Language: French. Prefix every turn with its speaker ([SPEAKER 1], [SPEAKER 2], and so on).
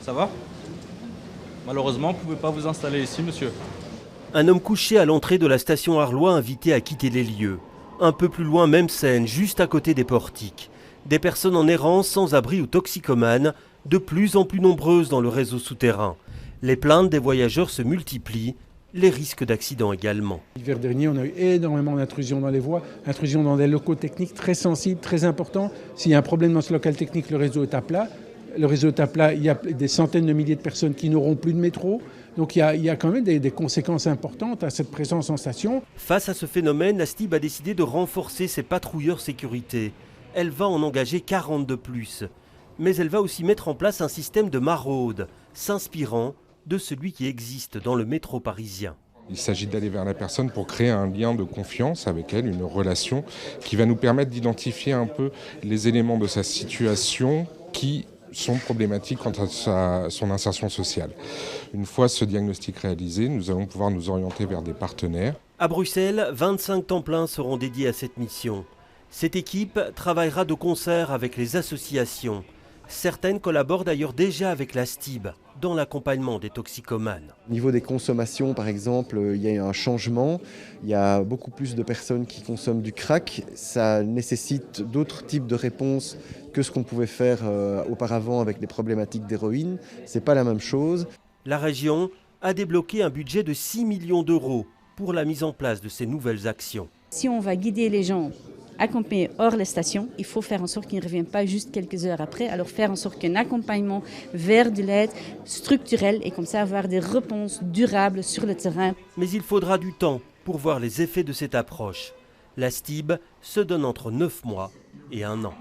[SPEAKER 1] Ça va? Malheureusement, vous ne pouvez pas vous installer ici, monsieur.
[SPEAKER 2] Un homme couché à l'entrée de la station Arlois invité à quitter les lieux. Un peu plus loin, même scène, juste à côté des portiques. Des personnes en errance, sans abri ou toxicomanes, de plus en plus nombreuses dans le réseau souterrain. Les plaintes des voyageurs se multiplient, les risques d'accident également.
[SPEAKER 3] L'hiver dernier, on a eu énormément d'intrusions dans les voies, intrusions dans des locaux techniques très sensibles, très importants. S'il y a un problème dans ce local technique, le réseau est à plat. Le réseau est à plat, il y a des centaines de milliers de personnes qui n'auront plus de métro. Donc il y a quand même des conséquences importantes à cette présence en station.
[SPEAKER 2] Face à ce phénomène, la STIB a décidé de renforcer ses patrouilleurs sécurité. Elle va en engager 40 de plus. Mais elle va aussi mettre en place un système de maraude, s'inspirant de celui qui existe dans le métro parisien.
[SPEAKER 4] Il s'agit d'aller vers la personne pour créer un lien de confiance avec elle, une relation qui va nous permettre d'identifier un peu les éléments de sa situation qui sont problématiques quant à son insertion sociale. Une fois ce diagnostic réalisé, nous allons pouvoir nous orienter vers des partenaires.
[SPEAKER 2] À Bruxelles, 25 temps plein seront dédiés à cette mission. Cette équipe travaillera de concert avec les associations. Certaines collaborent d'ailleurs déjà avec la STIB dans l'accompagnement des toxicomanes.
[SPEAKER 5] Au niveau des consommations, par exemple, il y a eu un changement. Il y a beaucoup plus de personnes qui consomment du crack. Ça nécessite d'autres types de réponses que ce qu'on pouvait faire auparavant avec des problématiques d'héroïne. C'est pas la même chose.
[SPEAKER 2] La région a débloqué un budget de 6 millions d'euros pour la mise en place de ces nouvelles actions.
[SPEAKER 6] Si on va guider les gens accompagner hors les stations, il faut faire en sorte qu'ils ne reviennent pas juste quelques heures après, alors faire en sorte qu'un accompagnement vers de l'aide structurelle et comme ça avoir des réponses durables sur le terrain.
[SPEAKER 2] Mais il faudra du temps pour voir les effets de cette approche. La STIB se donne entre 9 mois et 1 an.